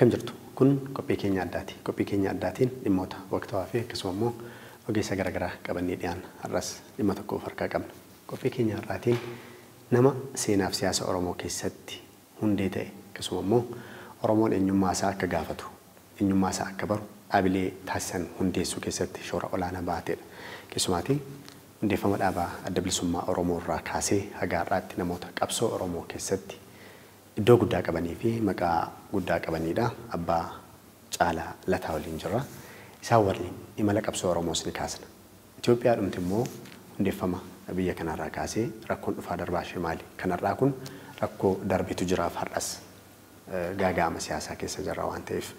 Akkam jirtu kun qophii keenya addaati. Qophii keenya addaatiin dhimmoota waqtawaa fi akkasuma immoo ogeessa garaagaraa qabannee dhiyaanna. Har'as dhimma tokko harkaa qabna. Qophii keenya har'aatiin nama seenaaf siyaasa Oromoo keessatti hundee ta'e akkasuma immoo Oromoon eenyummaa isaa akka gaafatu, eenyummaa isaa akka baru dhaabilee taasisan hundeessuu keessatti shoora olaanaa baatedha. Keessumaatii hundeeffama dhaabaa adda bilisummaa Oromoo irraa kaasee haga har'aatti namoota qabsoo Oromoo keessatti iddoo guddaa qabanii fi maqaa guddaa qabanidha. Abbaa Caalaa Lataa waliin jirra. Isaan waliin imala qabsoo Oromoos ni kaasna. Itoophiyaa dhumti immoo hundeeffama biyya kanarraa kaasee rakkoon dhufaa darbaa ishee maali? Kanarraa kun rakkoo darbitu jiraaf har'as gaaga'ama siyaasaa keessa jirra waan ta'eef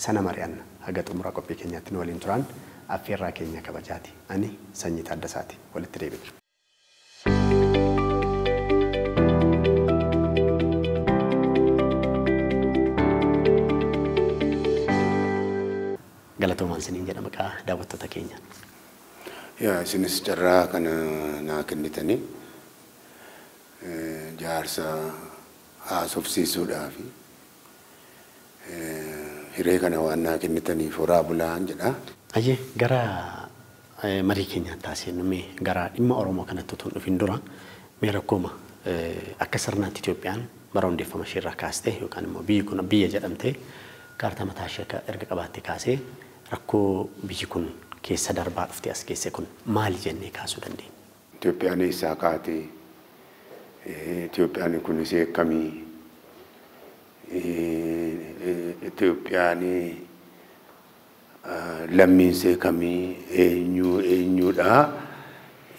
sana mari'anna. Haga xumura qophii keenyaatti nu waliin turan affeerraa keenya kabajaati. Ani Sanyii Taaddasaati. Walitti deebina. Galatoomaan siniin jedha maqaa daawwattoota keenya. Isinis carraa kana naa kennitanii jaarsa haasofsiisuudhaaf hiree kana waan naa kennitaniif horaa bulaan jedha. Ayyee gara marii keenyaatti taasifnu gara dhimma Oromoo kanatti utuu dhufin dura mee rakkooma akka sirnaatti Itoophiyaan bara hundeeffama ishee irraa kaastee yookaan immoo biyyi kun biyya jedhamtee kaartaa mataa ishee erga qabaattee kaasee rakkoo biyyi kun keessa darbaa dhufte as keesse kun maali jennee kaasuu dandeenya? Itoophiyaan eessaa kaatee? Itoophiyaan kun isee akkamii? Itoophiyaan lammiinsee kamii? Eenyuudha?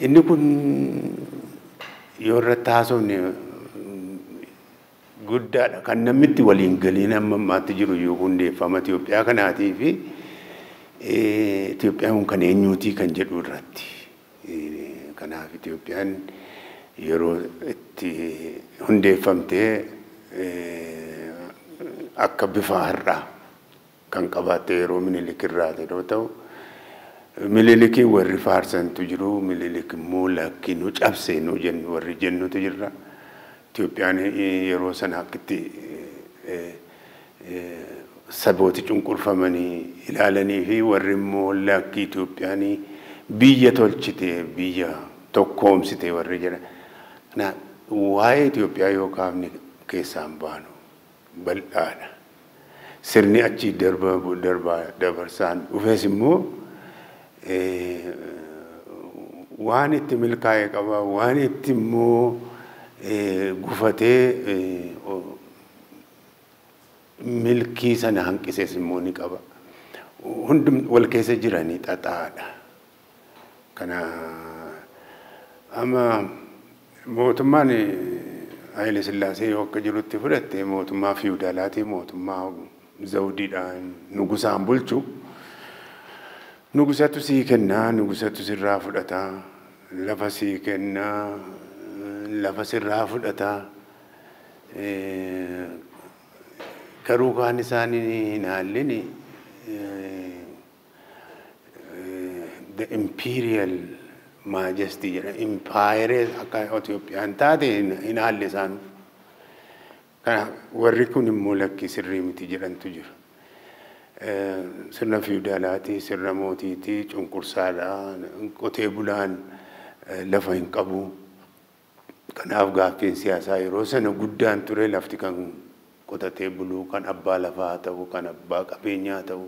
Inni kun yoo irratti haasofne guddaadha. Kan namitti waliin galiin amma ammaatti jiru yoo hundeeffama Itoophiyaa kanaatii fi Itoophiyaan kan eenyuutii kan jedhu irratti. Kanaaf Itoophiyaan yeroo itti hundeeffamtee akka bifa har'aa kan qabaatte yeroo Minilik irraa yoo ta'u, Minilikiin warri faarsantu jiru, Minilik immoo lakki nu cabse nu jennu warri jennutu jirra. Itoophiyaan yeroo sana akkitti sabooti cunqurfamanii ilaalanii fi warri immoo lakki Itoophiyaan biyya tolchite, biyya tokkoomsite warri jedha. Waa'ee Itoophiyaa yoo kaafne keessaan baanu bal'aadha. Sirni achi dabarsaan dhufes immoo waan itti milkaa'e qaba, waan itti immoo gufatee milkii sana hanqises immoo ni qaba. Hundum wal keessa jiranii xaxaadha. Kana amma mootummaan Haile Sillaasee yoo akka jirutti fudhatte mootummaa fiwudaalaati, mootummaa zawdiidhaan nugusaan bulchu. Nugusatu sii kennaa, nugusatu sirraa fudhataa, lafa sii kennaa, lafa sirraa fudhataa. Garuu kaan isaanii hin haallini the imperial majesty jedha. Empire akka Itoophiyaan taate hin haalle isaan. Kana warri kun immoo lakki sirrii miti jedhantu jira. Sirna fiwudaalaati, sirna mootiiti, cunqursaadha, qotee bulaan lafa hin qabu. Kanaaf gaaffiin siyaasaa yeroo sana guddaan ture lafti kan qotatee buluu, kan abbaa lafaa ta'u, kan abbaa qabeenyaa ta'u.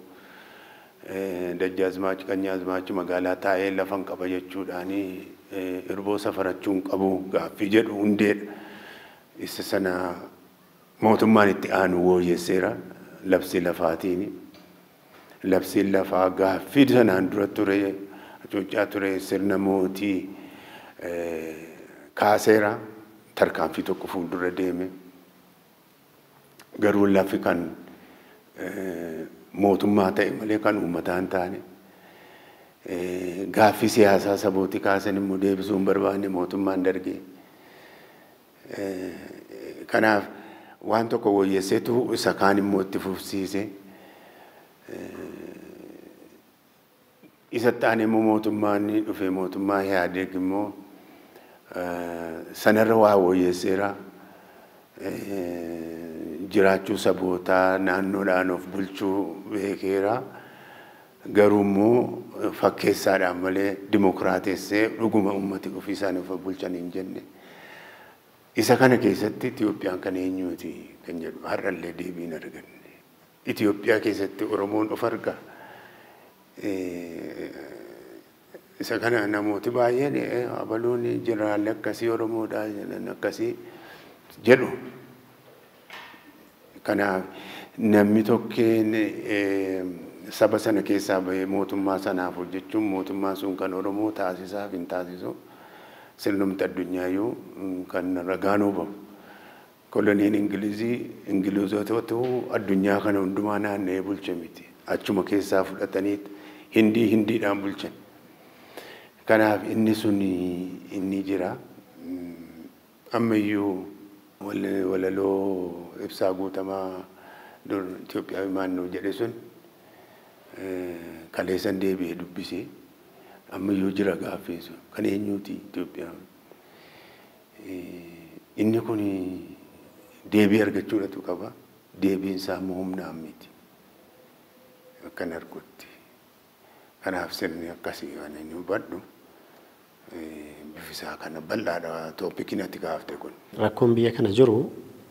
Dajjaazmaachi Qanyaazmaachi magaalaa taa'ee lafan qaba jechuudhaani irboo safarachuun qabu gaaffii jedhu hundeedha. Isa sana mootummaan itti aanu wooyyeesseera labsii lafaatiin. Labsiin lafaa gaaffii sanaan dura ture, hacuuccaa ture, sirna mootii kaaseera, tarkaanfii tokko fuuldura deeme. Garuu lafi kan mootummaa ta'e malee kan uummataa hin taane. Gaaffii siyaasaa sabooti kaasan immoo deebisuu hin barbaanne mootummaan dargee. Kanaaf waan tokko wooyyeesseetu isa kaan immoo itti fufsiise. Isa ta'an immoo mootummaan ni dhufe, mootummaa Ihaadeeg immoo sanarra waa wooyyeesseera. jiraachuu sabootaa naannoodhaan of bulchuu beekeera. Garuu immoo fakkeessaadhaan malee dimokiraatessee dhuguma uummati ofii isaanii of bulchan hin jenne. Isa kana keessatti Itoophiyaan kan eenyuuti kan jedhu har'allee deebiin arganne. Itoophiyaa keessatti Oromoon of arga. Isa kana namooti baay'een abaluun jeneraal akkasii Oromoodha akkasii jedhu. Kanaaf namni tokkeen saba sana keessaa bahee mootummaa sanaaf hojjechuun mootummaa sun kan Oromoo taasisaaf hin taasisu sirnumti addunyaayuu kan ragaan hubamu. Koloniin Ingiliizotatu addunyaa kana hundumaa naanna'ee bulche miti. Achuma keessaa fudhatanii hindiidhaan bulchan. Kanaaf inni sun inni jira. Ammayyuu walaloo ibsaa guutamaa dur Itoophiyaa maannoo jedhe sun kaleessan deebi'ee dubbisee ammayyuu jira gaaffii sun kan eenyuuti Itoophiyaan. Inni kun deebii argachuudhatu qaba. Deebiin isaa immoo humnaan miti. Akkan argutti. Kanaaf sirni akkasii waan inni hubadhu. Bifisaa kana bal'aadha tooppikiin ati kaafte kun. Rakkoon biyya kana jiru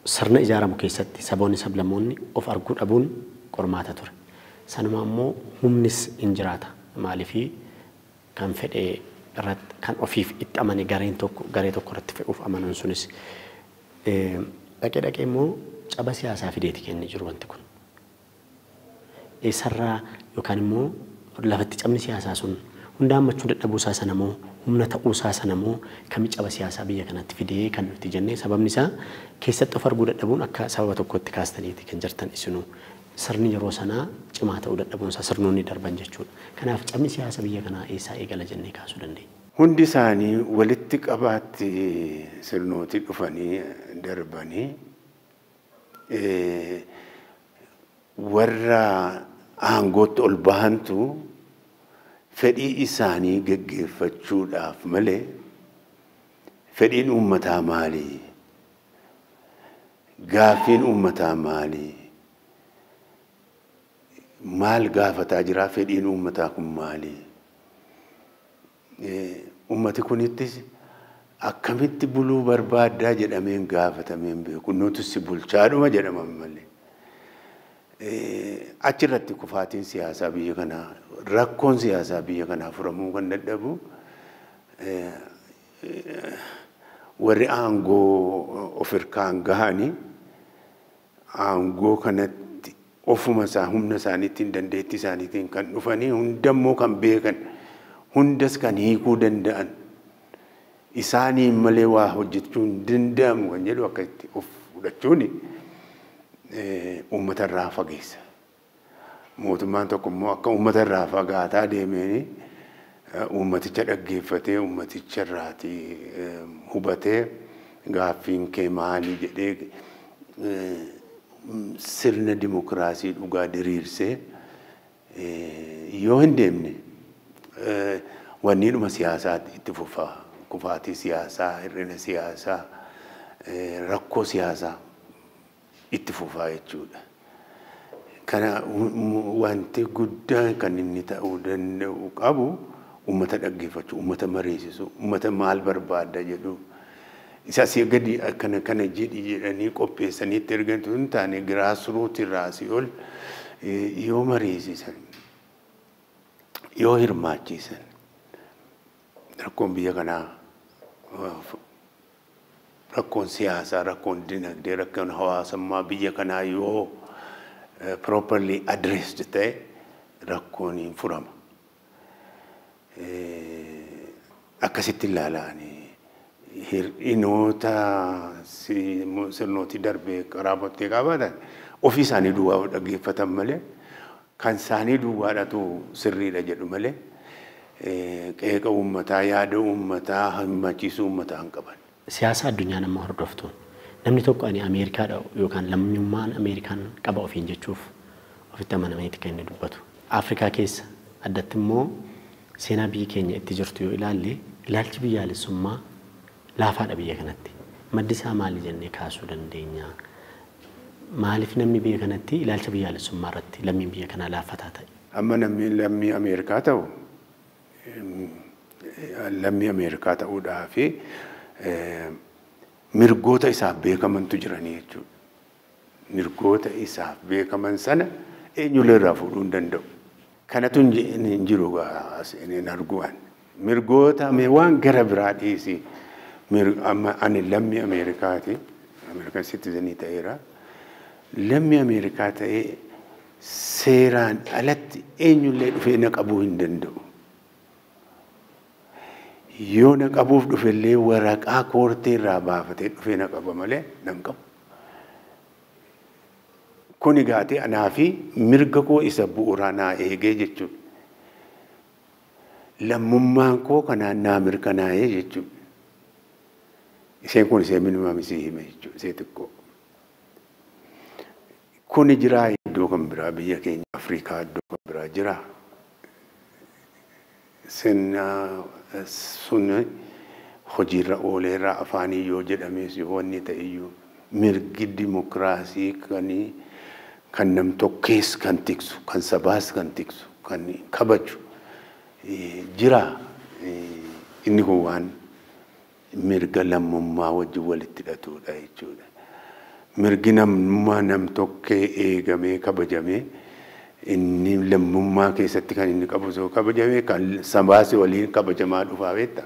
sirna ijaaramu keessatti saboonni sablammoonni of arguu dhabuun qormaata ture. Sanuma immoo humnis hin jiraata. Maaliifii kan fedhee irratti kan ofiif itti amane garee tokko irratti fe'uuf amanan sunis dhaqee immoo caba siyaasaa fideeti kennee jiru wanti kun. Eessarraa yookaan immoo lafatti cabni siyaasaa sun hundaan machuu dadhabuu isaa sana moo humna ta'uu isaa sana moo kami caba siyaasaa biyya kanatti fidee kan nuti jennee sababni isaa keessatti of arguu dadhabuun akka sababa tokkotti kaastaniiti kan jirtan isinuu sirni yeroo sanaa cimaa ta'uu dadhabuun isaa sirnoonni darban jechuudha. Kanaaf cabni siyaasa biyya kanaa eessaa eegala jennee kaasuu dandeenya. Hundi isaanii walitti qabaatti sirnooti dhufanii darbanii warra aangootti ol bahantu fedhii isaanii geggeeffachuudhaaf malee fedhiin uummataa maali? Gaaffiin uummataa maali? Maal gaafataa jira fedhiin uummataa kun maali? Uummati kunittis akkamitti buluu barbaaddaa jedhameen gaafatameen beeku nuti si bulchaadhuma jedhaman malee. Achirratti kufaatiin siyaasaa biyya kanaa rakkoon siyaasaa biyya kanaa furamuu kan dadhabu warri aangoo of hirkaan gahanii aangoo kanatti ofuma isaa humna isaaniitiin dandeettii isaaniitiin kan dhufanii hundammoo kan beekan hundas kan hiikuu danda'an isaanii malee waa hojjechuun danda'amu kan jedhu akka itti of fudhachuuni uummatarraa fageessa. Mootummaan tokko immoo akka uummatarraa fagaataa deemee uummaticha dhaggeeffatee uummaticharraati hubatee gaaffiin kee maali jedhee sirna dimokiraasii dhugaa diriirsee yoo hin deemne wanniidhuma siyaasaa itti fufaa kufaatii siyaasaa hir'ina siyaasaa rakkoo siyaasaa itti fufaa jechuudha. Kana wanti guddaa kan inni ta'uu danda'u qabu uummata dhaggeeffachuu, uummata mariisisuu, uummata maal barbaadda jedhu isa si gadi kana jedhanii qopheessanii itti ergantu hin taane grassroots irraa si ol yoo mariisisan yoo hirmaachisan rakkoon biyya kanaa rakkoon siyaasaa, rakkoon dinagdee, rakkoon hawaasummaa biyya kanaa yoo properly addressed ta'e rakkoon hin furama. Akkasitti ilaalanii hir'inoota sirnooti darbee karaa bottee qabaatan ofii isaanii duwwaa dhaggeeffatan malee kan isaanii duwwaadhatu sirriidha jedhu malee qeeqa uummataa yaada uummataa hammachiisuu uummataa hin qaban. Siyaasa addunyaa nama hordoftuun namni tokko ani Ameerikaadha yookaan lammummaan Ameerikaan qaba ofiin jechuuf ofitti amanameeti kan inni dubbatu. Afrikaa keessa addatti immoo seenaa biyyi keenya itti jirtu yoo ilaalle ilaalchi biyyaalessummaa laafaadha biyya kanatti. Maddi isaa maali jennee kaasuu dandeenya? maaliif namni biyya kanatti ilaalcha biyyaalessummaa irratti lammiin biyya kanaa laaffataa ta'e? Amma namni lammii Ameerikaa ta'u lammii Ameerikaa ta'uudhaa fi mirgoota isaaf beekamantu jiranii jechuudha. Mirgoota isaaf beekaman sana eenyullee irraa fuudhuu hin danda'u. Kanatu hin jiru hin arguan. Mirgoota waan gara biraa dhiisi. Ani lammii Ameerikaati. Ameerikaan citizenii ta'eera. Lammii Ameerikaa ta'ee seeraan alatti eenyullee dhufee na qabuu hin danda'u. Yoo na qabuuf dhufellee waraqaa koortee irraa baafatee dhufee na qaba malee nan qabu. Kuni gaatee anaa fi mirga koo isa bu'uuraa naa eegee jechuudha. Lammummaan koo kanaan naa mirkanaa'ee jechuudha. Isheen kun ishee minimaam isii hime jechuudha. Ishee xiqqoo. Kuni jiraa iddoo kan biraa biyya keenya Afrikaa iddoo kan biraa jiraa. Sun hojiirra ooleerraa afaanii yoo jedhames yoo inni ta'eyyuu mirgi dimokiraasii kan nam tokkees kan tiksu kan sabaas kan tiksu kan kabaju jira. Inni kun waan mirga lammummaa wajjin walitti hidhatudha jechuudha. Mirgi namummaa nam tokkee eegamee kabajamee inni lammummaa keessatti kan inni qabu soo kabajamee kan sabaasi waliin kabajamaa dhufaa beekta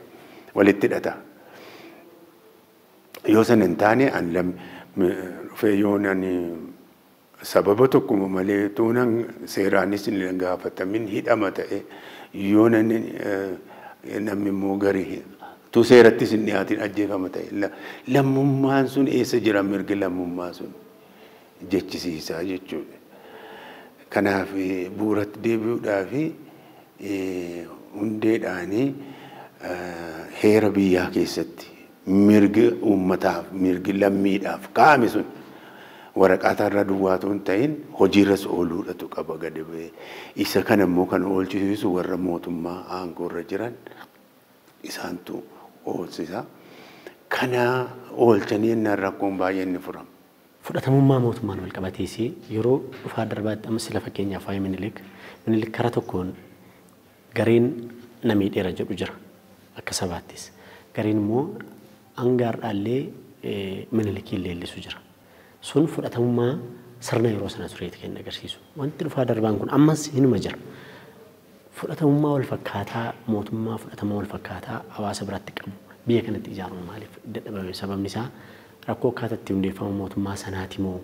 walitti hidhata. Yoo san hin taane dhufee yoo nani sababa tokkuma malee tuunan seeraanis hin gaafatamin hidhama ta'e yoo namni immoo garii tu seerattis hin dhiyaatin ajjeefama ta'e lammummaan sun eessa jira mirgi lammummaa sun jechisiisaa jechuudha. Kanaaf bu'uuratti deebi'uudhaaf hundeedhaanii heera biyyaa keessatti mirgi uummataaf mirgi lammiidhaaf kaa'ame sun waraqaa irra duwwaatu hin ta'in hojiirras ooluudhatu qaba gadi bu'ee. Isa kana immoo kan oolchisiisu warra mootummaa aangoorra jiran isaantu oolchisa. Kana oolchanii innaan rakkoon baay'een ni furama. Fudhatamummaa mootummaan wal qabatees yeroo dhufaa darbaatti ammas lafa fakkeenyaaf waa'ee Minilik karaa tokkoon gareen namii dheera jedhu jira akka sabaattis. Gareen immoo hangaardhaallee Minilikiin leellisu jira. Sun fudhatamummaa sirna yeroo sana tureeti kan agarsiisu. Wanti dhufaa darbaan kun ammas hinuma jira. Fudhatamummaa wal fakkaataa mootummaa fudhatamummaa wal fakkaataa hawaasa biratti qabu biyya kanatti ijaaruun maaliif dadhabame? Sababni isaa rakkoo akkaataatti hundeeffama mootummaa sanaati moo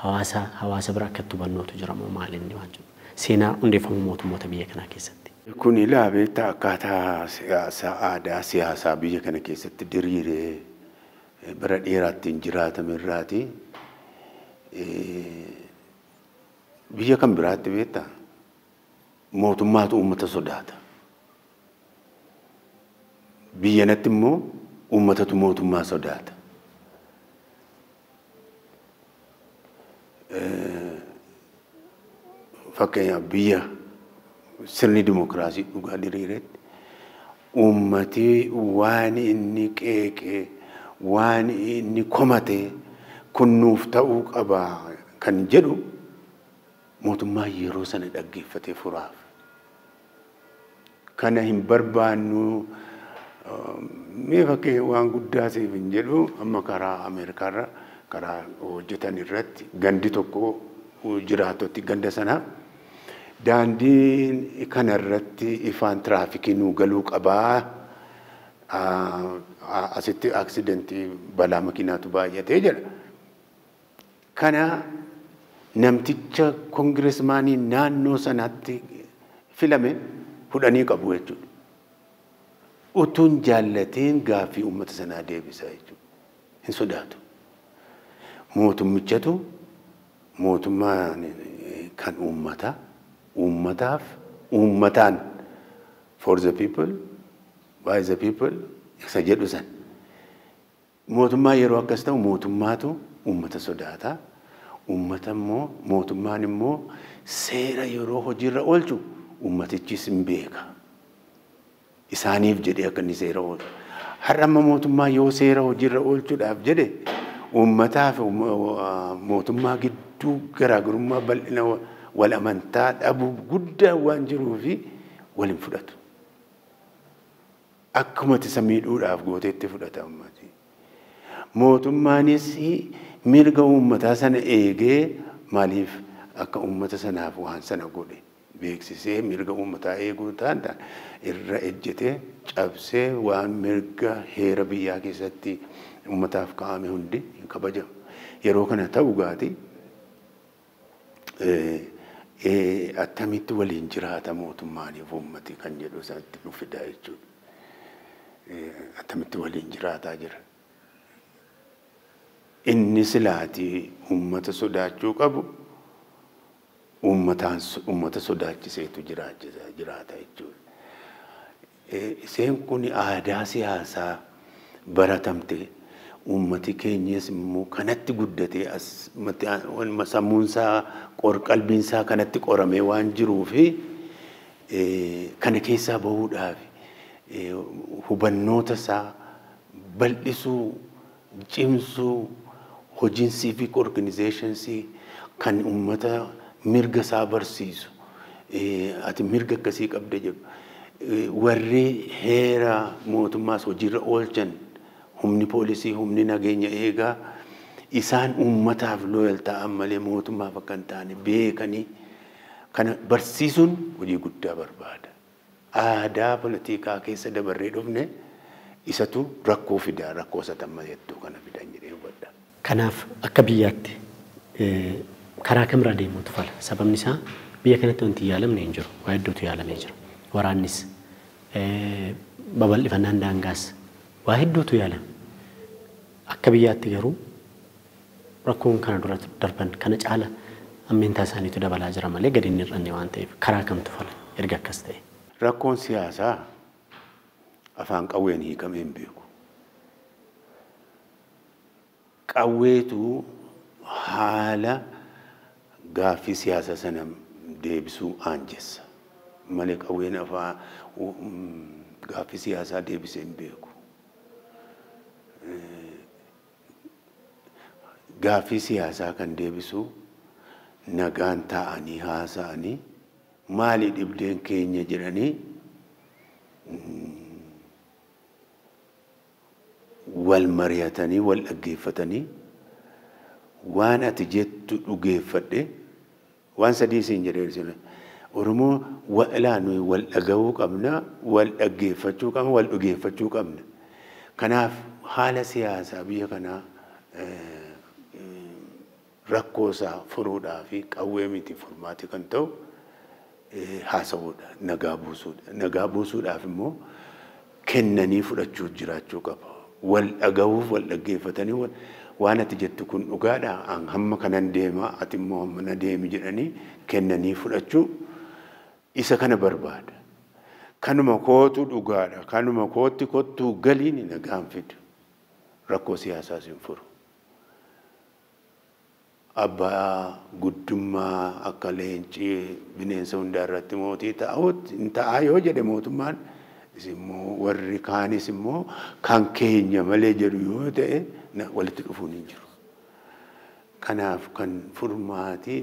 hawaasa bira akka hubannootu jira moo maal inni waan jiru seenaa hundeeffama mootummoota biyya kanaa keessatti. Kun ilaabeetta akkaataa aadaa siyaasaa biyya kana keessatti diriiree bara dheeraatti hin jiraatame irraati. Biyya kan biraatti beekta mootummaatu uummata sodaata. Biyya natti immoo uummatatu mootummaa sodaata. Fakkeenyaaf biyya sirni dimokiraasii dhugaa diriiretti uummati waan inni qeeqee waan inni komate kun nuuf ta'uu qaba kan jedhu mootummaa yeroo sana dhaggeeffatee furaaf. Kana hin barbaannu mee fakkee waan guddaa siif hin jedhu amma karaa Ameerikaarra karaa hojjetan irratti gandi tokko jiraatotti ganda sana daandiin kanarratti ifaan tiraafikii nuu galuu qabaa. Asitti aksidentii balaa makiinaatu baay'atee jedha. Kana namticha koongireesmaanii naannoo sanatti filame fudhanii qabu jechuudha. Utuun jaallateen gaaffii uummata sanaa deebisaa jechuudha. Hin sodaatu. Mootummichatu mootummaan kan uummataaf uummataan for the people by the people isa jedhu san. Mootummaa yeroo akkas ta'u mootummaatu uummata sodaata. Uummata immoo mootummaan immoo seera yeroo hojiirra oolchu uummatichis hin beeka. Isaaniif jedhee akka inni seera oolchu. Har'a amma mootummaa yoo seera hojiirra oolchuudhaaf jedhe uummataaf mootummaa gidduu gidduu garaagarummaa bal'ina wal amantaa dhabuu guddaa waan jiruufi waliin fudhatu. Akkuma isa miidhuudhaaf gooteetti fudhata ummati. Mootummaanis mirga uummataa sana eegee maaliif akka uummata sanaaf waan sana godhe beeksisee mirga uummataa eeguu taantaan irra ejjetee cabsee waan mirga heera biyyaa keessatti uummataaf kaa'ame hundi hin kabajamu. Yeroo kana ta'u gaati attamitti waliin jiraata mootummaaniif uummati kan jedhu isaatti dhufida jechuudha. Attamitti waliin jiraataa jira. Inni silaatii uummata sodaachuu qabu uummata sodaachiseetu jiraata jechuudha. Iseen kun aadaa siyaasaa baratamte uummati keenyas immoo kanatti guddatee sammuunsaa qalbiinsaa kanatti qoramee waan jiruufi kana keessaa bahuudhaaf hubannoota isaa bal'isuu cimsuu hojiin civic organizations kan uummata mirga isaa barsiisu ati mirga akkasii qabda jedhu warri heera mootummaas hojiirra oolchan humni poolisii humni nageenya eegaa isaan uummataaf looyal ta'an malee mootummaaf akka hin taane beekanii kana barsiisuun hojii guddaa barbaada. Aadaa politikaa keessa dabarree dhufne isatu rakkoo fidaa rakkoo satamma jettuu kana fidan jedhee hubadha. Kanaaf akka biyyaatti karaa kamirra deemuutu fala. Sababni isaa biyya kanatti wanti yaalamne hin jiru. Waa hedduutu yaalamee jira. Waraannis babal'ifannaan daangaas waa hedduutu yaalame. Akka biyyaatti garuu rakkoon kana dura darban kana caala amantaa isaaniitu dabalaa jira malee gadi hin hir'anne waan ta'eef karaa kamtu fala erga akkas ta'e. Rakkoon siyaasaa afaan qawween hiikamee hin beeku. Qawweetu haala gaaffii siyaasa sana deebisuu aanjessa. Malee qawween afaan gaaffii siyaasaa deebisee hin beeku. Gaaffii siyaasaa kan deebisuu nagaan taa'anii haasa'anii maali dhibdeen keenya jedhanii wal mari'atanii wal dhaggeeffatanii waan ati jettu dhugeeffadhe waan sadii siin jedhee Oromoo ilaanu wal dhagahuu qabna wal dhaggeeffachuu qabna wal dhugeeffachuu qabna. Kanaaf haala siyaasaa biyya kanaa rakkoosaa furuudhaa fi qawwee miti furmaati kan ta'u haasa'uudha nagaa buusuudha. Nagaa buusuudhaaf immoo kennanii fudhachuu jiraachuu qaba. Wal dhagahuuf wal dhaggeeffatanii waan ati jettu kun dhugaadha hamma kanan deema ati immoo hamma na deemi jedhanii kennanii fudhachuu isa kana barbaada. Kanuma kootu dhugaadha. Kanuma kootti kottuu galiin nagaan fidu. Rakkoo siyaasaas hin furu. Abbaa guddummaa akka leencii bineensa hundaa irratti mootii ta'aa yoo jedhe mootummaan immoo warri kaanis immoo kan keenya malee jedhu yoo ta'e walitti dhufuun hin jiru. Kanaaf kan furmaati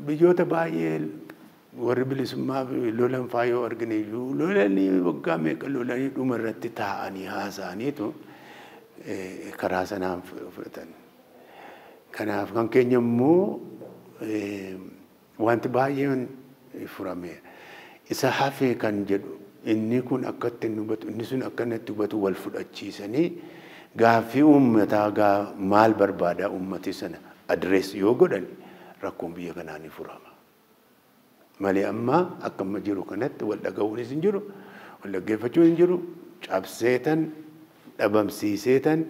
biyyoota baay'ee warri bilisummaa lolan faa yoo argine iyyuu lolanii waggaa meeqa lolanii dhuma irratti taa'anii haasa'aniitu karaa sanaan fudhatan. Kanaaf kan keenya immoo wanti baay'een furameera. Isa hafee kan jedhu inni kun akkatti hubatu inni sun akkanatti hubatu wal fudhachiisanii gaaffii uummataa maal barbaada uummati sana adrees yoo godhan rakkoon biyya kanaa ni furama. Malee amma akkama jiru kanatti wal dhagahuunis hin jiru wal dhaggeeffachuun hin jiru cabseetan dhabamsiiseetan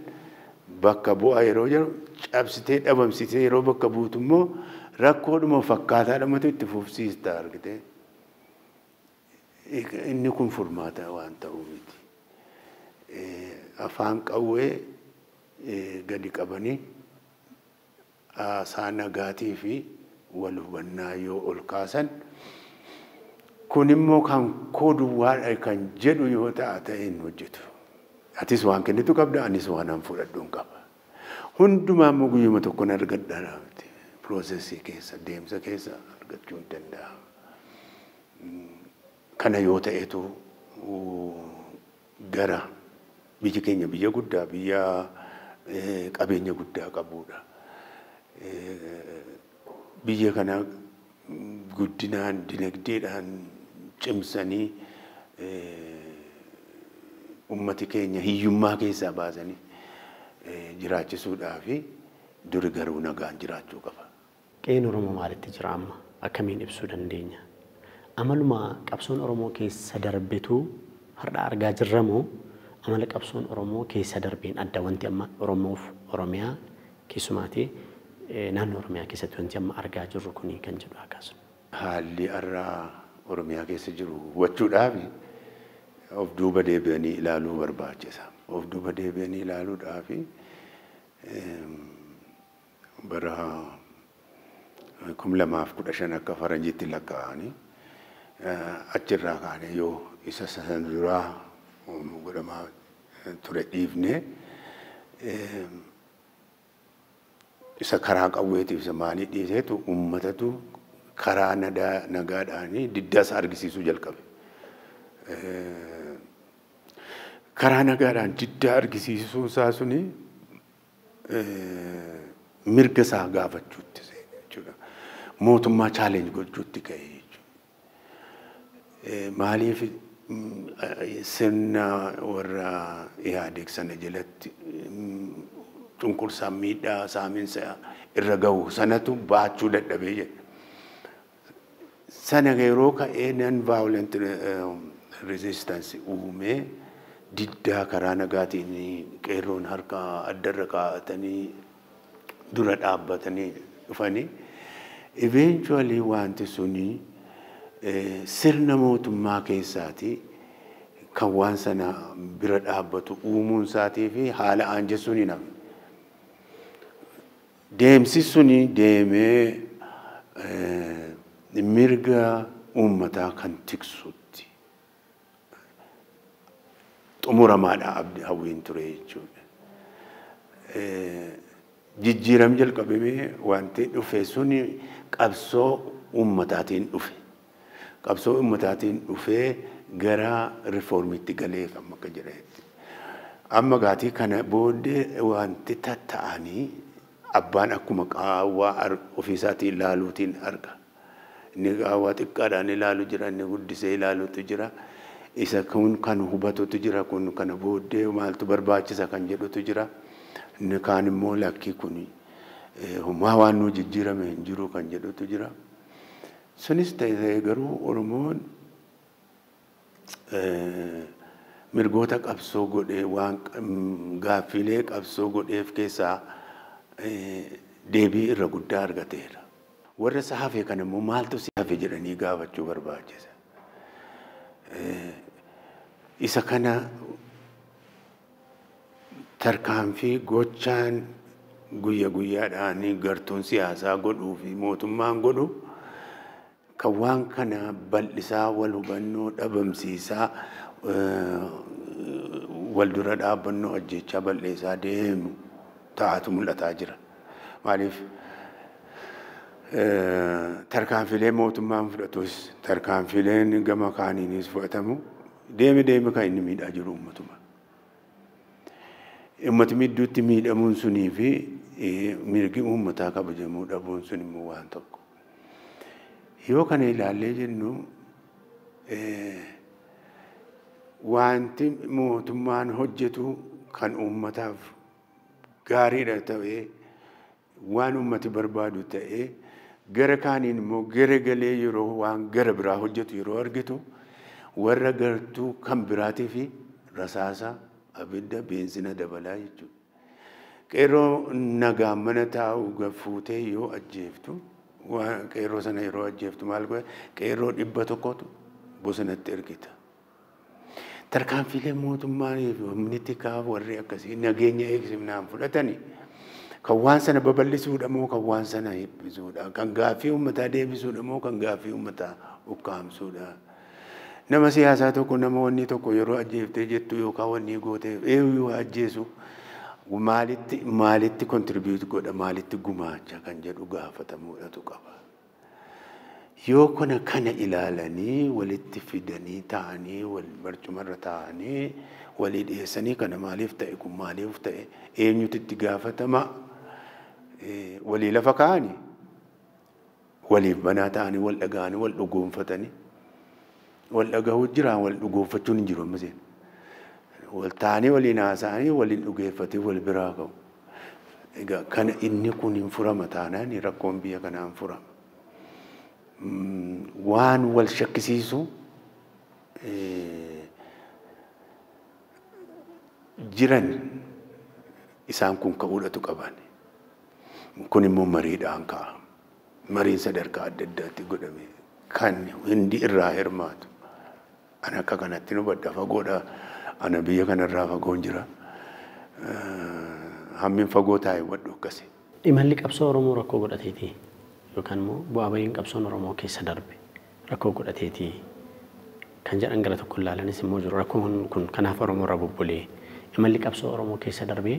bakka bu'aa yeroo jiru cabsitee dhabamsiisee yeroo bakka buutu immoo rakkoodhuma fakkaataadhamatu itti fufsiista argite. Inni kun furmaata waan ta'uu miti. Afaan qawwee gadi qabanii haasaa nagaatii fi wal hubannaa yoo ol kaasan kun immoo kan koo duwwaadha kan jedhu yoo ta'e hin hojjetu. Atis waan kennitu qabda anis waan an fudhadhuun qaba. Hundumaa immoo guyyuma tokkoon argadhaa miti. piroosesii keessa deemsa keessa argachuu hin danda'amu. Kana yoo ta'etu gara biyyi keenya biyya guddaa biyya qabeenya guddaa qabudha. Biyya kana guddinaan dinagdeedhaan cimsanii ummati keenya hiyyummaa keessaa baasanii jiraachisuudhaaf duri garuu nagaan jiraachuu qaba. Qeen Oromoo maalitti jira amma? Akkamiin ibsuu dandeenya? Amaluma qabsoon Oromoo keessa darbetu har'a argaa jirramoo amala qabsoon Oromoo keessa darbeen adda wanti amma Oromoof Oromiyaa keessumaatee naannoo Oromiyaa keessatti wanti amma argaa jirru kuni kan jedhu akkasuma. Haalli har'a Oromiyaa keessa jiru hubachuudhaaf of duuba deebi'anii ilaaluu barbaachisa. Of duuba deebi'anii ilaaluudhaaf bara 2015 akka faranjiitti lakkaa'anii achirraa kaanee yoo isa san duraa godhamaa ture dhiifne isa karaa qawweetiif isa maalii dhiiseetu uummatatu karaa nagaadhaanii diddaas argisiisuu jalqabe. Karaa nagaadhaan diddaa argisiisuu isaa suni mirga isaa gaafachuutti jechuudha. Mootummaa chaalenji gochuutti ka'e jechuudha. Maaliif sirna warra Ihaadeeg sana jalatti cunqursaa miidhaa saaminsa irra gahu sanatu baachuu dadhabee jedha. Sana yeroo ka'ee non-violent resistance uumee diddaa karaa nagaatiin qeerroon harka addarra kaa'atanii dura dhaabbatanii dhufanii eventually wanti suni sirna mootummaa keessaati kan waan sana bira dhaabbatu uumuun isaatii fi haala aanjessuun hin hafne. Deemsi suni deemee mirga uummataa kan tiksutti xumuramaadha hawwiin ture jechuudha. Jijjiiram jalqabamee wanti dhufe suni qabsoo uummataatiin dhufe. Qabsoo uummataatiin dhufee gara riformiitti galee kan akka jedhetti. Amma gaatii kana booddee wanti tatta'anii abbaan akkuma qaawwaa ofiisaatiin ilaaluutiin arga. Inni qaawwaa xiqqaadhaan ilaalu jira, inni guddisee ilaaluutu jira. Isa kun kan hubatutu jira, kun kana booddee maaltu barbaachisa kan jedhutu jira. Inni kaan immoo lakkii kun homaa waan nu jijjiirame hin jiru kan jedhutu jira. Sunis ta'ee garuu Oromoon mirgoota qabsoo godhee waan gaaffilee qabsoo godheef keessaa deebii irra guddaa argateera. Warra isa hafe kan immoo maaltu si hafe jedhanii gaafachuu barbaachisa. Isa kana tarkaanfii gochaan guyya guyyaadhaan gartuun siyaasaa godhuu fi mootummaan godhu kan waan kana bal'isaa wal hubannoo dhabamsiisaa wal dura dhaabbannoo ajjechaa bal'eessaa deemu ta'atu mul'ataa jira. Maaliif tarkaanfilee mootummaan fudhatus tarkaanfileen gama kaaniinis fudhatamu deeme kan inni miidhaa jiru uummatuma. Uummati midduutti miidhamuun sunii fi mirgi uummataa kabajamuu dhabuun sun immoo waan tokko. Yoo kana ilaallee jennu wanti mootummaan hojjetu kan uummataaf gaariidha ta'ee waan uummati barbaadu ta'ee gara kaaniin immoo gara galee yeroo waan gara biraa hojjetu yeroo argitu warra gartuu kan biraatii fi rasaasa abidda beenzina dabalaa jechuudha. Qeerroo nagaan mana taa'u gafuutee yoo ajjeeftu qeerroo sana yeroo ajjeeftu maal godhe qeerroo 100tu bosonatti ergita. Tarkaanfilee mootummaanii fi humnitti kaaf warri akkasii nageenya eegsimnaan fudhatanii kan waan sana babal'isuudha moo kan waan sana hibbisuudha, kan gaaffii uummataa deebisuudha moo kan gaaffii uummataa ukkaamsuudha. Nama siyaasaa tokko nama wanni tokko yeroo ajjeeftee jettu yookaan wanni gooteef eeyyuu ajjeesu maalitti contribute godha maalitti gumaacha kan jedhu gaafatamuudhatu qaba. Yoo kana ilaalanii walitti fidanii ta'anii wal barcumarra ta'anii walii dhiyeessanii kana maaliif ta'e kun maaliif ta'e eenyutu itti gaafatama walii lafa kaa'anii waliif banaa ta'anii wal dhaga'anii wal dhugoonfatanii wal dhaga'uu jira wal dhugoonfachuun hin jiru ammaseen wal ta'anii waliin haasa'anii waliin dhugeeffatee wal biraa ka'u. Egaa kana inni kun hin furama taanaan rakkoon biyya kanaa hin furama. Waan wal shakkisiisu jiran isaan kun ka'uudhatu qaban. Kun immoo mariidhaan ka'a. Mariin sadarkaa adda addaatti godhame kan hundi irraa hirmaatu. Ana akka kanatti nu badda fagoodha. Ana biyya kanarraa fagoon jira. Hammin fagoo taa'e wadhu akkasi. Imalli qabsoo Oromoo rakkoo godhateeti. Yookaan immoo bu'aa bahiin qabsoon Oromoo keessa darbe rakkoo godhateeti kan jedhan gara tokko ilaalanis immoo jiru rakkoon kun kanaaf Oromoo irra bubbulee imalli qabsoo Oromoo keessa darbee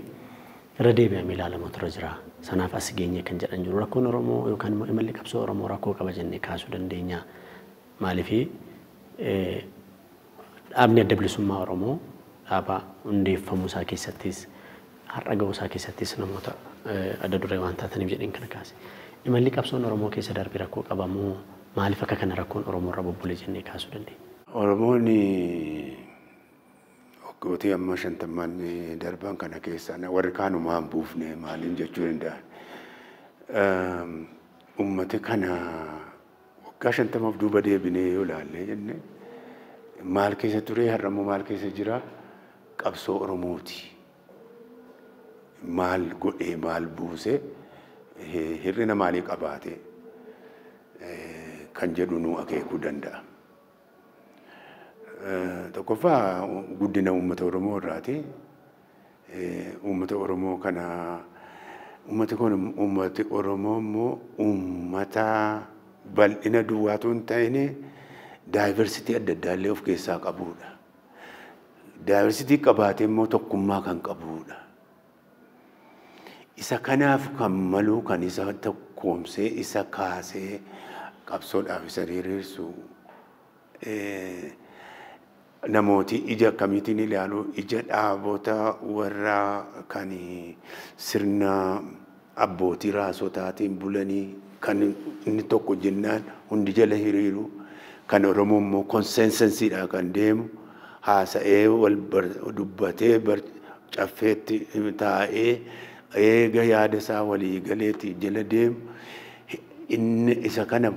irra deebi'amee ilaalamutu irra jira sanaaf as geenye kan jedhan jiru rakkoon Oromoo yookaan immoo imalli qabsoo Oromoo rakkoo qaba jennee kaasuu dandeenya maaliif dhaabni adda bilisummaa Oromoo dhaaba hundeeffamuu isaa keessattis har'a gahuu isaa keessattis namoota adda duree waan taataniif jedheen kana kaase. Imalli qabsoon Oromoo keessa darbee rakkoo qabamu maaliif akka kana rakkoon Oromoo irra bubbulee jennee kaasuu dandeenya? Oromoon waggoottii amma 50 darban kana keessa warri kaanumaan buufne maaliin jechuu danda'an. Uummati kana waggaa 50 duuba deebinee yoo ilaalle jenne maal keessa ture har'ammoo maal keessa jira qabsoo Oromooti. Maal godhee maal buuse hirrina maalii qabaate kan jedhu nu akeekuu danda'a. Tokkoffaa guddina uummata Oromoo irraati. Uummata Oromoo kana uummati Oromoo immoo uummata bal'ina duwwaatu hin ta'in daayivarsitii adda addaa illee of keessaa qabudha. Daayivarsitii qabaatee immoo tokkummaa kan qabudha. Isa kanaaf kan malu kan isa tokkoomsee isa kaasee qabsoodhaaf isa hiriirsu namooti ija akkamiitiin ilaalu ija dhaabota warra kan sirna abbootii raasotaatiin bulanii kan inni tokko jennaan hundi jala hiriiru kan Oromoo immoo konsensensiidhaan kan deemu haasa'ee wal dubbatee caffeetti taa'ee eega yaada isaa walii galeetti jala deemu inni isa kana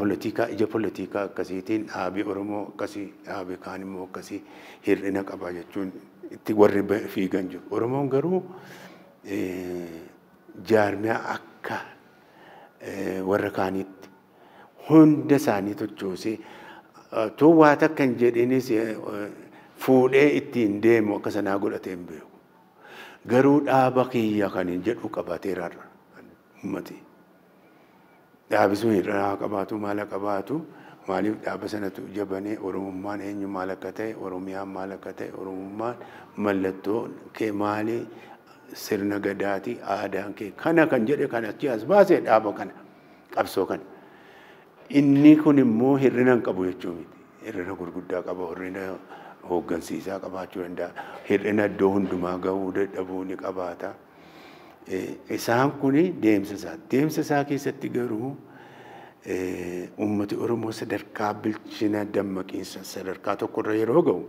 ija politikaa akkasiitiin dhaabii Oromoo akkasii dhaabii kaan immoo akkasii hir'ina qaba jechuun itti warri fiigan jiru. Oromoon garuu jaarmiyaa akka warra kaaniitti hunda isaanii tochoosee towwaa takka hin jedhinis fuudhee ittiin deemu akka sanaa godhatee hin beeku. Garuu dhaaba kiyya kan hin jedhu qabateera uummati. Dhaabi sun hir'ina qabaatu maal qabaatu maaliif dhaaba sanatu jabanee Oromummaan eenyu maal akka ta'e Oromiyaan maal akka ta'e Oromummaan mallattoo kee maali sirna gadaati aadaan kee kana kan jedhe kan achi as baasee dhaaba kana qabsoo kana. Inni kun immoo hir'ina hin qabu jechuu miti. Hir'ina gurguddaa qaba hir'ina hooggansiisaa qabaachuu danda'a. Hir'ina iddoo hundumaa gahuu dadhabuu ni qabaata. Isaan kuni deemsa isaa keessatti garuu uummati Oromoo sadarkaa bilchina dammaqiinsa sadarkaa tokkorra yeroo gahu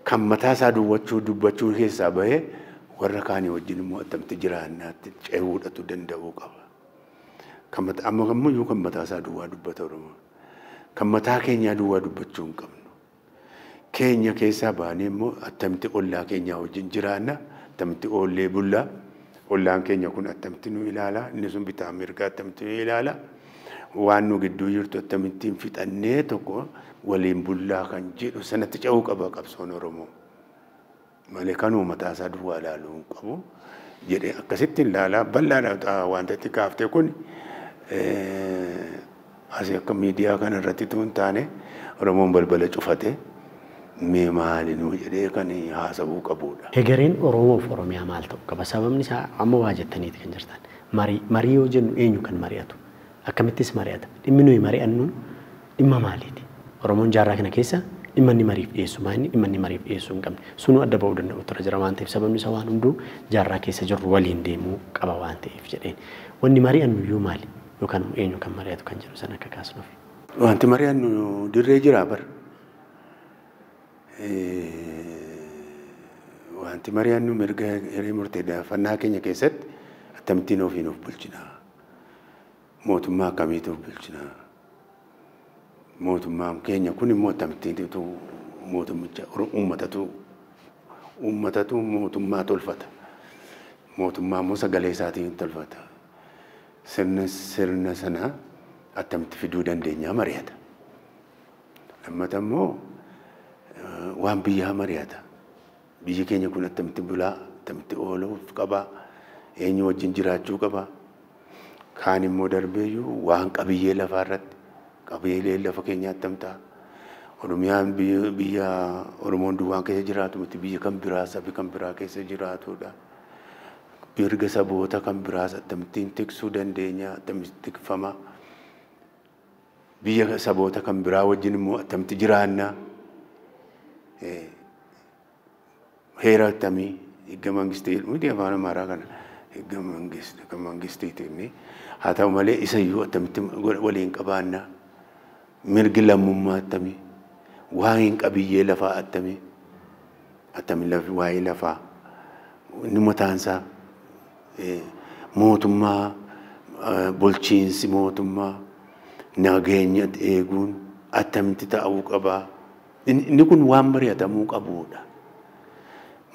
kan mataa isaa dubbachuu keessaa bahee warra kaanii wajjin immoo attamti jiraannaatti ce'uudhatu danda'uu qaba. Amma ammayyuu kan mataa isaa duwwaa dubbata Oromoo. Kan mataa keenyaa duwwaa dubbachuu hin qabnu. Keenya keessaa baanee immoo attamti ollaa keenyaa wajjin jiraanna attamti oollee bullaa. Ollaan keenya kun attamti nu ilaala inni sun bitaa mirgaa attamti nu ilaala waan nu gidduu jirtu attamittiin fixannee tokko waliin bullaa kan jedhu sanatti ce'uu qaba qabsoon Oromoo. Malee kanuu mataa isaa duwwaa ilaaluu hin qabu jedhee akkasitti ilaalaa bal'aadha wanta itti kaaftee kun asii akka miidiyaa kana irratti tuun taane Oromoon balbala cufate mee maali nuu jedhee kan haasa'uu qabudha. Egereen Oromoo fi Oromiyaa maal ta'u qaba? Sababni isaa amma waa jettaniiti kan jirtan. Marii yoo jennu eenyu kan mari'atu? Akkamittis mari'ata? Dhimmi nuyi mari'annu dhimma maaliiti? Oromoon jaarraa kana keessa dhimma inni mariif dhiyeessu maali? Dhimma inni mariif dhiyeessuu hin qabne. Sunuu adda ba'uu danda'u tura jira waan ta'eef sababni isaa waan hunduu jaarraa keessa jirru waliin deemuu qaba waan ta'eef jedheen. Wanni mari'annu iyyuu maali? Yookaan eenyu kan mari'atu kan jedhu sana akka kaasnuuf. Wanti mari'annu dirree jira bar. Wanti mari'annu mirga hiree murteeffannaa keenya keessatti akkamittiin ofiin of bulchina. Mootummaa akkamiitu of bulchina. Mootummaan keenya kun immoo akkamittiitu mootummicha uummatatu mootummaa tolfata. Mootummaa immoo sagalee isaatiin tolfata. Sirna sana akkamitti fiduu dandeenya mari'ata. Lammata immoo waan biyyaa mari'ata. Biyyi keenya kun akkamitti bulaa, akkamitti ooluuf qaba, eenyu wajjin jiraachuu qaba. Kaan immoo darbeeyyuu waan qabiyyee lafaa irratti qabiyyee lafa keenyaa attamtaa. Oromiyaan biyya Oromoon duwwaan keessa jiraatu miti biyya kan biraa sabi kan biraa keessa jiraatudha. Mirga saboota kan biraas akkamittiin tiksuu dandeenya, akkamitti tikfama. Biyya saboota kan biraa wajjin immoo akkamitti jiraanna. Heera akkamii eegga mangistii miti afaan Amaaraa kana eegga mangistiitiin haa ta'u malee isa iyyuu akkamitti waliin qabaanna. Mirgi lammummaa akkamii waa'een qabiyyee lafaa akkamii waa'ee lafaa inni mataansaa mootummaa bulchiinsi mootummaa nageenya eeguun akkamitti ta'uu qabaa. Inni kun waan mari'atamuu qabudha.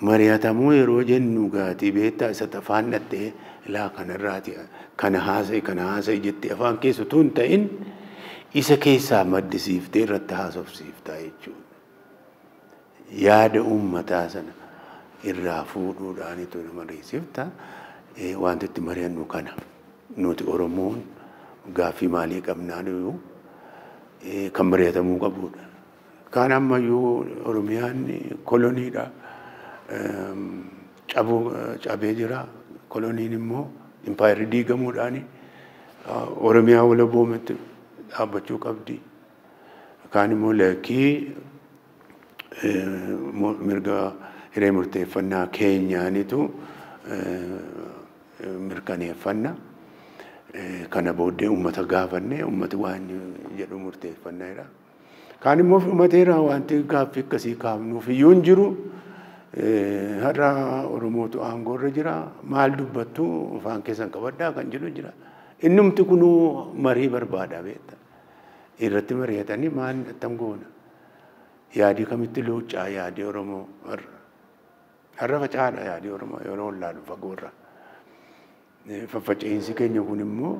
Mari'atamuu yeroo jennu gaatii beektaa isa afaan dhattee ilaa kanarraati kana haasa'e jettee afaan keessa utuu hin ta'in isa keessaa maddisiiftee irratti haasofsiiftaa jechuudha. Yaada uummataa sana irraa fuudhuudhaanitu nama mariisifta. Wanti itti mari'annu kana nuti Oromoon gaaffii maalii qabnaan kan mari'atamuu qabudha. Kaan ammayyuu Oromiyaan koloniidha. Cabee jira. Koloniin immoo impaayirri diigamuudhaan Oromiyaa wala boometti dhaabbachuu qabdi. Kaan immoo lakkii mirga hiree murteeffannaa keenyaanitu mirkaneeffanna. Kana booddee uummata gaafanne uummati waan jedhu murteeffanneedha. Kaan immoo uummateera wanti gaaffii akkasii kaafnuuf iyyuu hin jiru. Har'a Oromootu aangoorra jira. Maal dubbattu afaan keessan qabaddaa kan jedhu jira. Innumti kunuu marii barbaada beekta. Irratti mari'atanii maal attam goona. Yaadii kamitti luuccaa yaadii Oromoo har'a facaadha yaadii Oromoo yeroo ollaa dhufa goorra. Faffaca'insi keenya kun immoo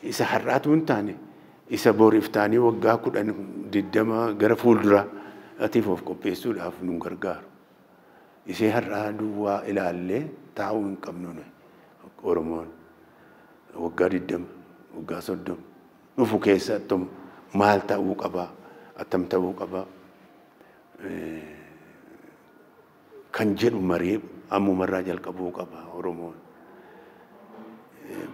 isa har'aatu hin taane isa boriif taanii waggaa 10-20 gara fuuldura atiif of qopheessuudhaaf nu gargaaru. Isee har'aa duwwaa ilaallee taa'uu hin qabnu Oromoon waggaa 20 waggaa 30 dhufu keessa maal ta'uu qaba attam ta'uu qaba kan jedhu marii ammumarraa jalqabuu qaba Oromoon.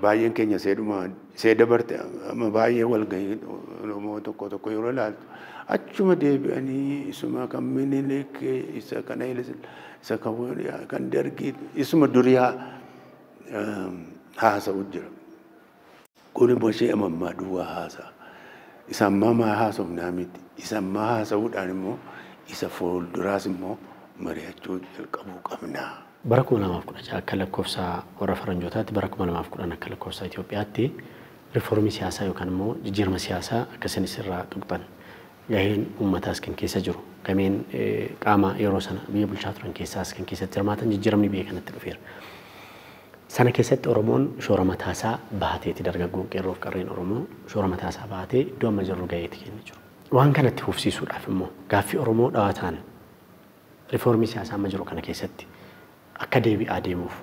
Baay'een keenya see dabarte amma baay'ee wal gahii Oromoo tokko yeroo ilaaltu achuma deebi'anii isuma kan Minilik isa kan isa kan Dargii isuma duriyaa haasa'u jira. Kun immoo ishee amammaa duwwaa haasa'a. Isa ammaa haasofnaa miti. Isa ammaa haasa'uudhaan immoo isa fuulduraas immoo mari'achuu jalqabuu qabna. Bara 2016 akka lakkoofsa warra faranjootaatti bara 2010 akka lakkoofsa Itoophiyaatti riiformii siyaasaa yookaan immoo jijjiirama siyaasaa akkasinis irraa tuqxan gaheen uummataas kan keessa jiru gameen qaama yeroo sana biyya bulchaa turan keessaas kan keessatti hirmaatan jijjiiramni biyya kanatti dhufeera. Sana keessatti Oromoon shoora mataasaa baateeti dargaggoon qeerroof qarreen Oromoo shoora mataasaa baatee iddoo amma jirru gaheeti kennee jiru. Waan kanatti fufsiisuudhaaf immoo gaaffii Oromoo dhawaataan riiformii siyaasaa amma jiru kana keessatti akka deebi'aa deemuuf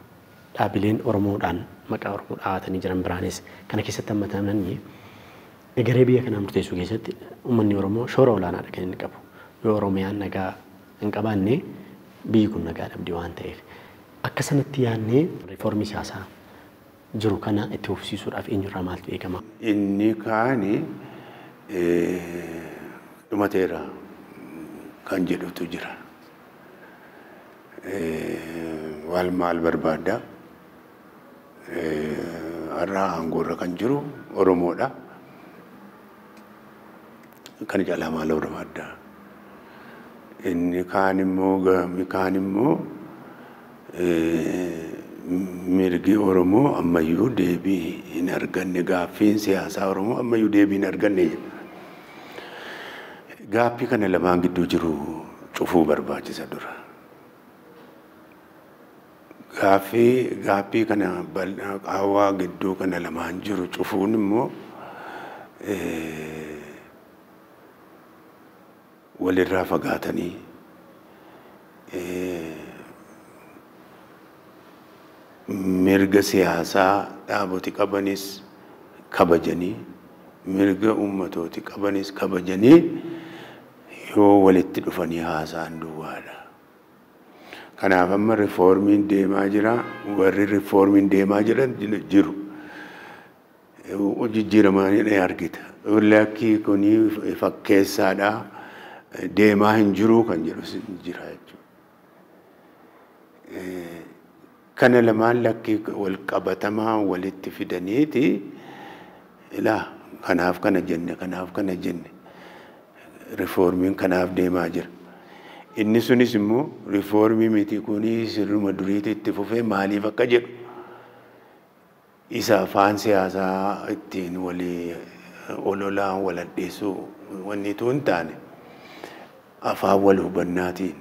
dhaabileen Oromoodhaan maqaa Oromoo dhaawatanii jiran biraanis kana keessatti hammatamanii egeree biyya kanaa murteessuu keessatti uummanni Oromoo shoora olaanaadha kan inni qabu. Yoo Oromiyaan nagaa hin qabaanne biyyi kun nagaa dhabdi waan ta'eef. Akka sanatti yaadnee riifoormii siyaasaa jiru kana itti fufsiisuudhaaf eenyurraa maaltu eegama? Inni kaani dhumateera kan jedhutu jira. Wal maal barbaadda? Har'a aangoorra kan jiru Oromoodha. Kan caalaa maal barbaadda? Inni kaan immoo mirgi Oromoo ammayyuu deebii hin arganne, gaaffiin siyaasaa Oromoo ammayyuu deebii hin arganne. Gaaffii kana lamaan gidduu jiru cufuu barbaachisa dura. Gaaffii kana qaawwaa gidduu kana lamaan jiru cufuun immoo walirraa fagaatanii mirga siyaasaa dhaaboti qabanis kabajanii mirga uummatooti qabanis kabajanii yoo walitti dhufanii haasa'an duwwaadha. Kanaaf amma riifoormiin deemaa jira. Warri riifoormiin deemaa jiran jiru. Jijjiiramaa ni argita. Lakkii kuni fakkeessaadha. Deemaa hin jiru kan jedhu jira jechuudha. Kana lamaan lakkii wal qabatamaa walitti fidaniiti ilaa kanaaf kana jenne riifoormiin kanaaf deemaa jira. Inni sunis immoo riifoormii miti kuni sirruma duriitti itti fufee maaliif akka jedhu isa afaan siyaasaa ittiin walii ololaan wal addeessuu wanni hin taane afaan wal hubannaatiin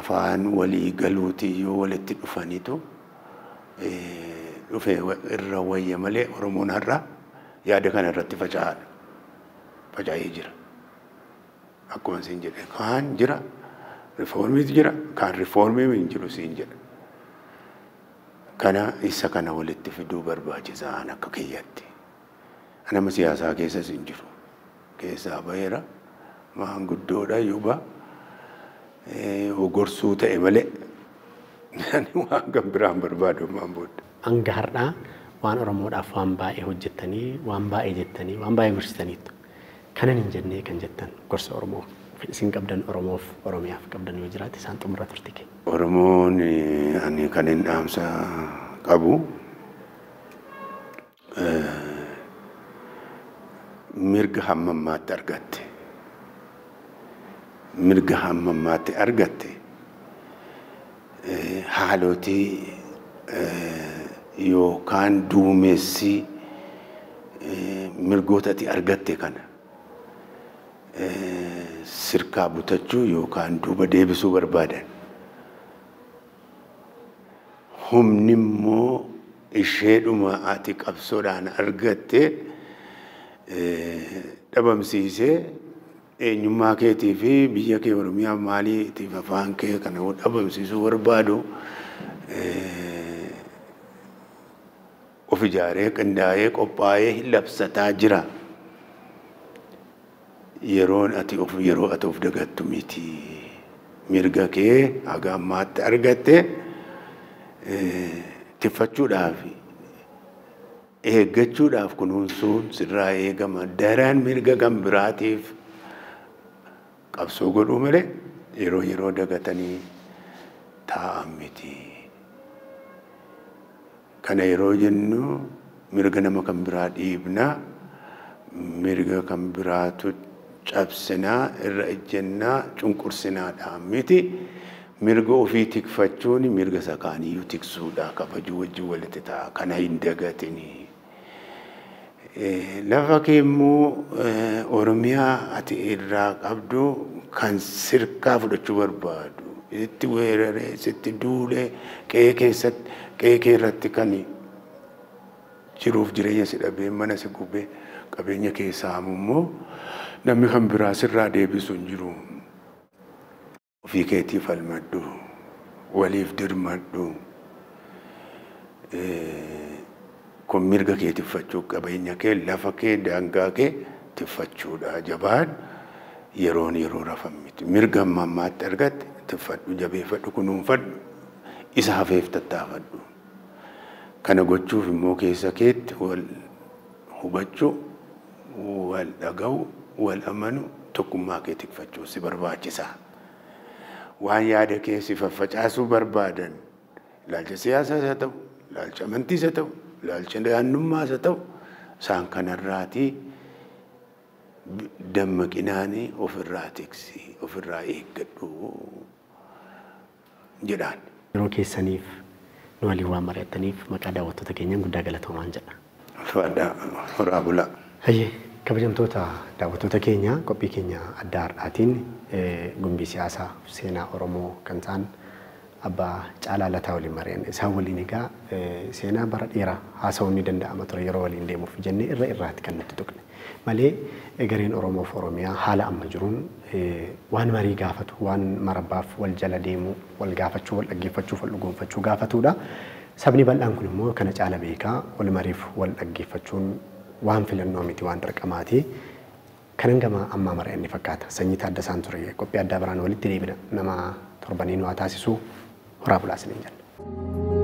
afaan walii galuutii yoo walitti dhufaniitu dhufee irra wayya malee Oromoon har'a yaada kana irratti faca'ee jira. Akkuma siin jedhe kaan jira riifoormiitu jira kaan riifoormii hin jiru siin jedha. Kana isa kana walitti fiduu barbaachisaa akka kiyyatti. Nama siyaasaa keessas hin jiru. Keessaa baheera maanguddoodha yuuba hogorsuu ta'e malee waan kan biraan barbaadu maan booda. Hanga har'aa waan Oromoodhaaf waan baay'ee hojjettanii waan baay'ee jettanii waan baay'ee gorsitaniitu. Kanan hin jennee kan jettan gorsa Oromoo isin qabdan Oromoof Oromiyaaf qabdan yoo jiraate isaan xumura turte kee. Oromoon ani kan hin dhaamsa qabu mirga hammammaatti argatte. Mirga hammammaatti argatte haalootii yookaan duumessi mirgootatti argatte kana sirkaa butachuu yookaan duuba deebisuu barbaadan. Humni immoo isheedhuma ati qabsoodhaan argatte dhabamsiisee eenyummaa keetii fi biyya kee Oromiyaa maaliitiif afaan kee kana dhabamsiisuu barbaadu of ijaaree qindaa'ee qophaa'ee labsataa jira. Yeroo ati of dagattu miti. Mirga kee haga ammaatti argatte tiffachuudhaaf eeggachuudhaaf kunuunsuun sirraa eegama. Daraan mirga kan biraatiif qabsoo godhuu malee yeroo dagatanii taa'an miti. Kana yeroo jennu mirga nama kan biraa dhiibna, mirga kan biraatu cabsinaa, irra ejjennaa, cunqursinaadha miti. Mirga ofii tikfachuun mirga sakaaniyyuu tiksuudha, kabajuu wajjin walitti ta'a. Kana hin dagatini. Lafa kee immoo Oromiyaa ati irraa qabdu kan sirkaa fudhachuu barbaadu. Itti weeraree, sitti duulee, qe'ee keessatti, qe'ee kee irratti kan jiruuf jireenya si dhabee mana si gubee qabeenya keessaa immoo namni kan biraa sirraa deebisu hin jiru. Ofii keetiif falmadhu, waliif dirmadhu. kun mirga kee tiffachuu qabeenya kee lafa kee daangaa kee tiffachuudha jabaan yeroo rafan miti mirga ammaatti argatte tiffadhu jabeeffadhu kunuunfadhu isa hafeef tattaafadhu kana gochuuf immoo keessa keetti wal hubachuu wal dhaga'u wal amanu tokkummaa kee tikfachuu si barbaachisa waan yaada kee si faffacaasuu barbaadan ilaalcha siyaasaa haa ta'u ilaalcha amantiis haa ta'u ilaalcha daannummaas haa ta'u isaan kanarraatii dammaqinaanii ofirraa tiksi ofirraa eeggadhu jedhaan. Yeroo keessaniif nu waliin waan mari'attaniif maqaa daawwattoota keenyaan guddaa galatoomaan jedha. Ulfaadhaa horaa bulaa. Hayyee kabajamtoota daawwattoota keenya qophii keenya adda har'aatiin gumbii siyaasaa seenaa Oromoo kan ta'an Abbaa Caalaa Lataa waliin mari'anne isaan waliin egaa seenaa bara dheeraa haasa'uun ni danda'ama ture yeroo waliin deemuuf jennee irraatti kan nutti tuqne malee gareen Oromoo fi Oromiyaa haala amma jiruun waan marii gaafatu waan marabbaaf wal jala deemu wal gaafachuu wal dhaggeeffachuuf wal dhugoonfachuu gaafatudha. Sabni bal'aan kun immoo kana caala beekaa wal mariif wal dhaggeeffachuun waan filannoo miti waan dirqamaati. Kanan gama ammaa mari'anne fakkaata sanyii Taaddasaan ture qophii addaa biraan walitti deebina nama torbaniin waa taasisu horaa bulaa isiniin jalla.